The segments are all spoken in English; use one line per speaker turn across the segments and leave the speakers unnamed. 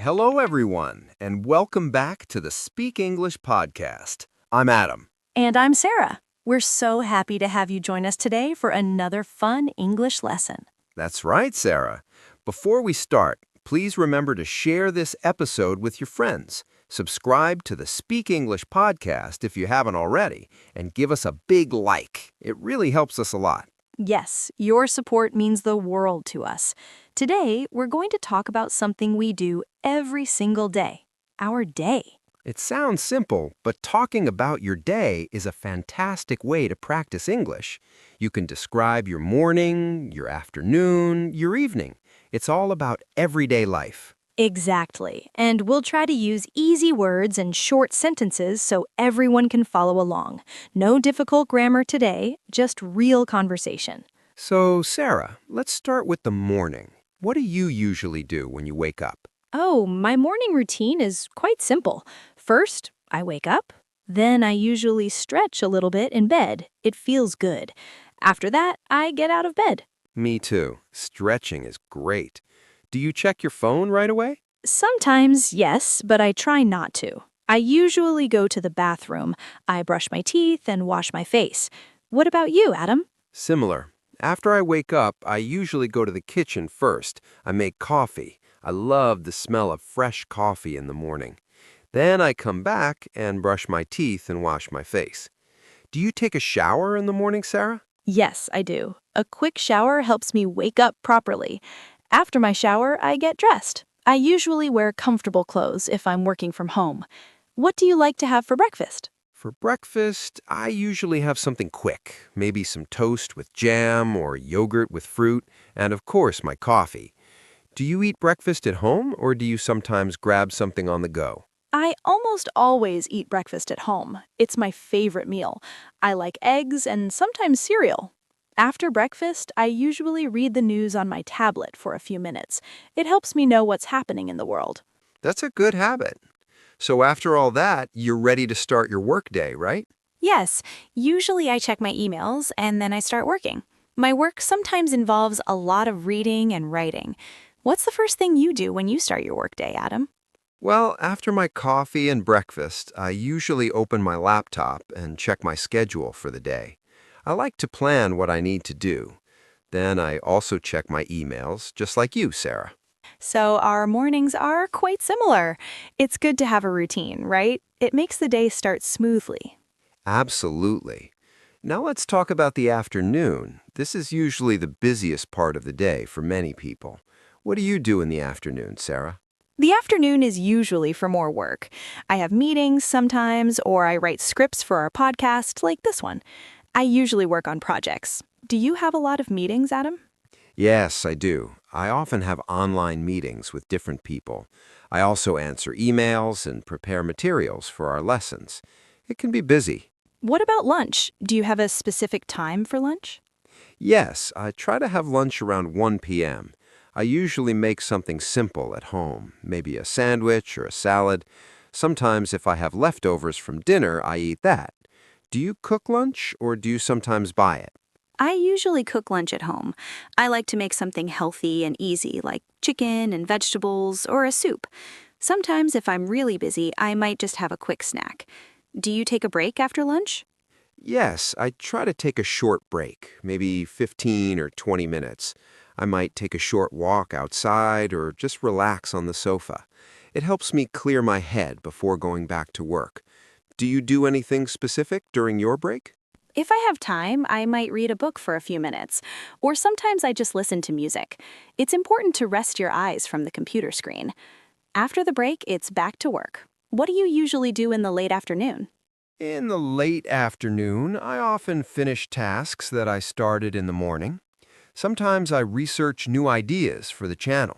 Hello, everyone, and welcome back to the Speak English podcast. I'm Adam.
And I'm Sarah. We're so happy to have you join us today for another fun English lesson.
That's right, Sarah. Before we start, please remember to share this episode with your friends. Subscribe to the Speak English podcast if you haven't already, and give us a big like. It really helps us a lot.
Yes, your support means the world to us. Today, we're going to talk about something we do every single day, our day.
It sounds simple, but talking about your day is a fantastic way to practice English. You can describe your morning, your afternoon, your evening. It's all about everyday life.
Exactly. And we'll try to use easy words and short sentences so everyone can follow along. No difficult grammar today, just real conversation.
So, Sarah, let's start with the morning. What do you usually do when you wake up?
Oh, my morning routine is quite simple. First, I wake up. Then I usually stretch a little bit in bed. It feels good. After that, I get out of bed.
Me too. Stretching is great. Do you check your phone right away?
Sometimes, yes, but I try not to. I usually go to the bathroom. I brush my teeth and wash my face. What about you, Adam?
Similar. After I wake up, I usually go to the kitchen first. I make coffee. I love the smell of fresh coffee in the morning. Then I come back and brush my teeth and wash my face. Do you take a shower in the morning, Sarah?
Yes, I do. A quick shower helps me wake up properly. After my shower, I get dressed. I usually wear comfortable clothes if I'm working from home. What do you like to have for breakfast?
For breakfast, I usually have something quick, maybe some toast with jam or yogurt with fruit, and of course my coffee. Do you eat breakfast at home or do you sometimes grab something on the go?
I almost always eat breakfast at home. It's my favorite meal. I like eggs and sometimes cereal. After breakfast, I usually read the news on my tablet for a few minutes. It helps me know what's happening in the world.
That's a good habit. So after all that, you're ready to start your workday, right?
Yes, usually I check my emails and then I start working. My work sometimes involves a lot of reading and writing. What's the first thing you do when you start your workday, Adam?
Well, after my coffee and breakfast, I usually open my laptop and check my schedule for the day. I like to plan what I need to do. Then I also check my emails, just like you, Sarah.
So our mornings are quite similar. It's good to have a routine, right? It makes the day start smoothly.
Absolutely. Now let's talk about the afternoon. This is usually the busiest part of the day for many people. What do you do in the afternoon, Sarah?
The afternoon is usually for more work. I have meetings sometimes, or I write scripts for our podcast like this one. I usually work on projects. Do you have a lot of meetings, Adam?
Yes, I do. I often have online meetings with different people. I also answer emails and prepare materials for our lessons. It can be busy.
What about lunch? Do you have a specific time for lunch?
Yes, I try to have lunch around 1 p.m. I usually make something simple at home, maybe a sandwich or a salad. Sometimes if I have leftovers from dinner, I eat that. Do you cook lunch or do you sometimes buy it?
I usually cook lunch at home. I like to make something healthy and easy, like chicken and vegetables or a soup. Sometimes, if I'm really busy, I might just have a quick snack. Do you take a break after lunch?
Yes, I try to take a short break, maybe 15 or 20 minutes. I might take a short walk outside or just relax on the sofa. It helps me clear my head before going back to work. Do you do anything specific during your break?
If I have time, I might read a book for a few minutes, or sometimes I just listen to music. It's important to rest your eyes from the computer screen. After the break, it's back to work. What do you usually do in the late afternoon?
In the late afternoon, I often finish tasks that I started in the morning. Sometimes I research new ideas for the channel.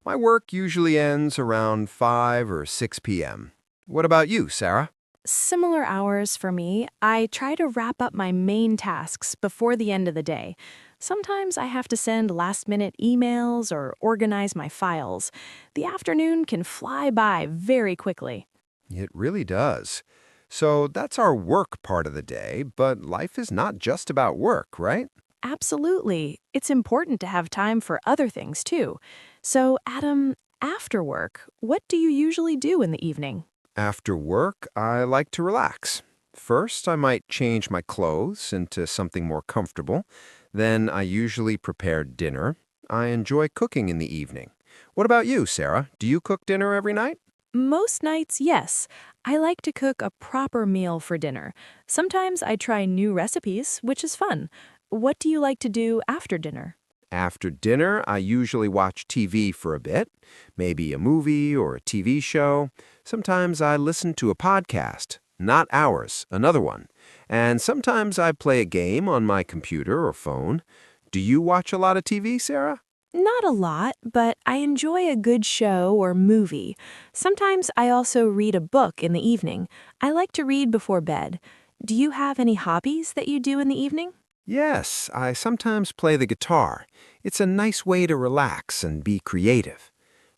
My work usually ends around 5 or 6 p.m. What about you, Sarah?
Similar hours for me. I try to wrap up my main tasks before the end of the day. Sometimes I have to send last-minute emails or organize my files. The afternoon can fly by very quickly.
It really does. So that's our work part of the day, but life is not just about work, right?
Absolutely. It's important to have time for other things, too. So, Adam, After work, what do you usually do in the evening?
After work, I like to relax. First, I might change my clothes into something more comfortable. Then I usually prepare dinner. I enjoy cooking in the evening. What about you, Sarah? Do you cook dinner every night?
Most nights, yes. I like to cook a proper meal for dinner. Sometimes I try new recipes, which is fun. What do you like to do after dinner?
After dinner, I usually watch TV for a bit, maybe a movie or a TV show. Sometimes I listen to a podcast, not ours, another one. And sometimes I play a game on my computer or phone. Do you watch a lot of TV, Sarah?
Not a lot, but I enjoy a good show or movie. Sometimes I also read a book in the evening. I like to read before bed. Do you have any hobbies that you do in the evening?
Yes, I sometimes play the guitar. It's a nice way to relax and be creative.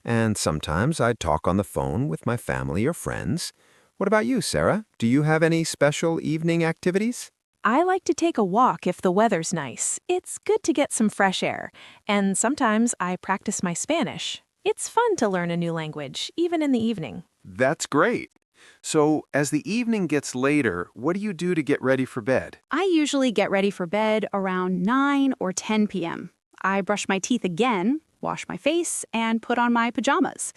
And sometimes I talk on the phone with my family or friends. What about you, Sarah? Do you have any special evening activities?
I like to take a walk if the weather's nice. It's good to get some fresh air. And sometimes I practice my Spanish. It's fun to learn a new language, even in the evening.
That's great. So, as the evening gets later, what do you do to get ready for bed?
I usually get ready for bed around 9 or 10 p.m. I brush my teeth again, wash my face, and put on my pajamas.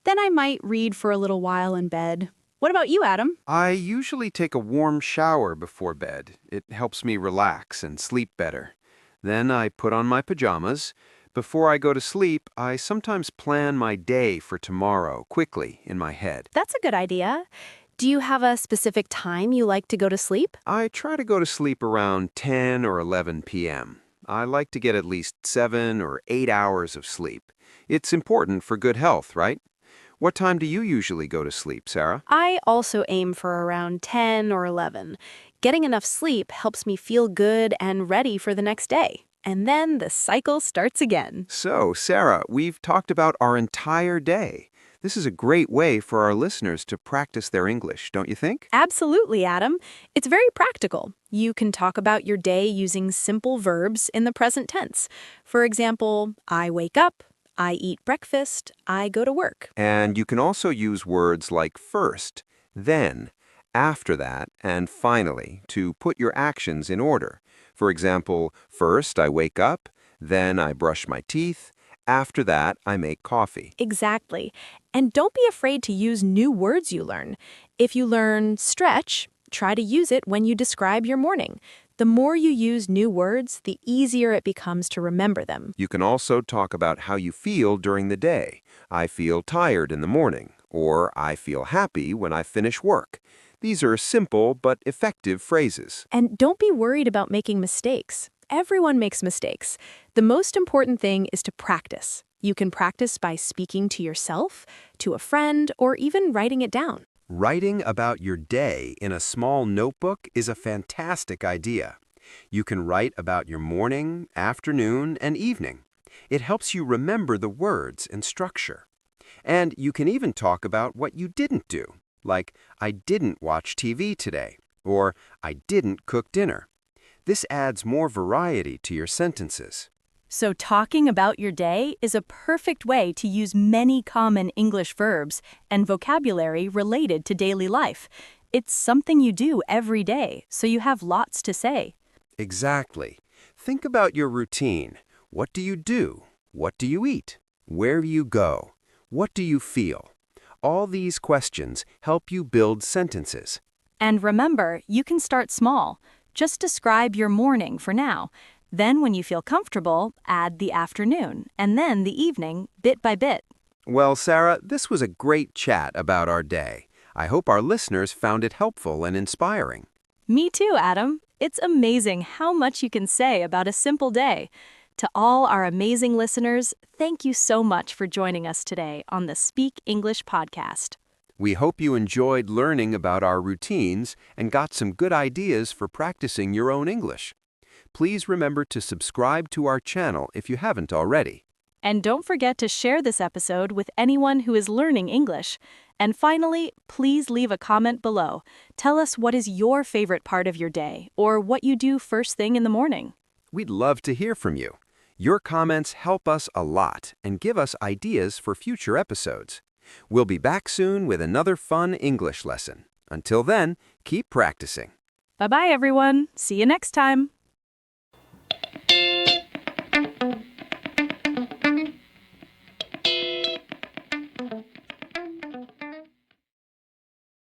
Then I might read for a little while in bed. What about you, Adam?
I usually take a warm shower before bed. It helps me relax and sleep better. Then I put on my pajamas. Before I go to sleep, I sometimes plan my day for tomorrow quickly in my head.
That's a good idea. Do you have a specific time you like to go to sleep?
I try to go to sleep around 10 or 11 p.m. I like to get at least 7 or 8 hours of sleep. It's important for good health, right? What time do you usually go to sleep, Sarah?
I also aim for around 10 or 11. Getting enough sleep helps me feel good and ready for the next day. And then the cycle starts again.
So, Sarah, we've talked about our entire day. This is a great way for our listeners to practice their English, don't you think?
Absolutely, Adam. It's very practical. You can talk about your day using simple verbs in the present tense. For example, I wake up, I eat breakfast, I go to work.
And you can also use words like first, then, after that, and finally to put your actions in order. For example, first I wake up, then I brush my teeth, after that I make coffee.
Exactly. And don't be afraid to use new words you learn. If you learn stretch, try to use it when you describe your morning. The more you use new words, the easier it becomes to remember them.
You can also talk about how you feel during the day. I feel tired in the morning, or I feel happy when I finish work. These are simple but effective phrases.
And don't be worried about making mistakes. Everyone makes mistakes. The most important thing is to practice. You can practice by speaking to yourself, to a friend, or even writing it down.
Writing about your day in a small notebook is a fantastic idea. You can write about your morning, afternoon, and evening. It helps you remember the words and structure. And you can even talk about what you didn't do, like, I didn't watch TV today, or I didn't cook dinner. This adds more variety to your sentences.
So talking about your day is a perfect way to use many common English verbs and vocabulary related to daily life. It's something you do every day, so you have lots to say.
Exactly. Think about your routine. What do you do? What do you eat? Where do you go? What do you feel? All these questions help you build sentences.
And remember, you can start small. Just describe your morning for now. Then when you feel comfortable, add the afternoon, and then the evening, bit by bit.
Well, Sarah, this was a great chat about our day. I hope our listeners found it helpful and inspiring.
Me too, Adam. It's amazing how much you can say about a simple day. To all our amazing listeners, thank you so much for joining us today on the Speak English podcast.
We hope you enjoyed learning about our routines and got some good ideas for practicing your own English. Please remember to subscribe to our channel if you haven't already.
And don't forget to share this episode with anyone who is learning English. And finally, please leave a comment below. Tell us what is your favorite part of your day or what you do first thing in the morning.
We'd love to hear from you.
Your comments help us a lot and give us ideas for future episodes. We'll be back soon with another fun English lesson. Until then, keep practicing.
Bye-bye, everyone. See you next time.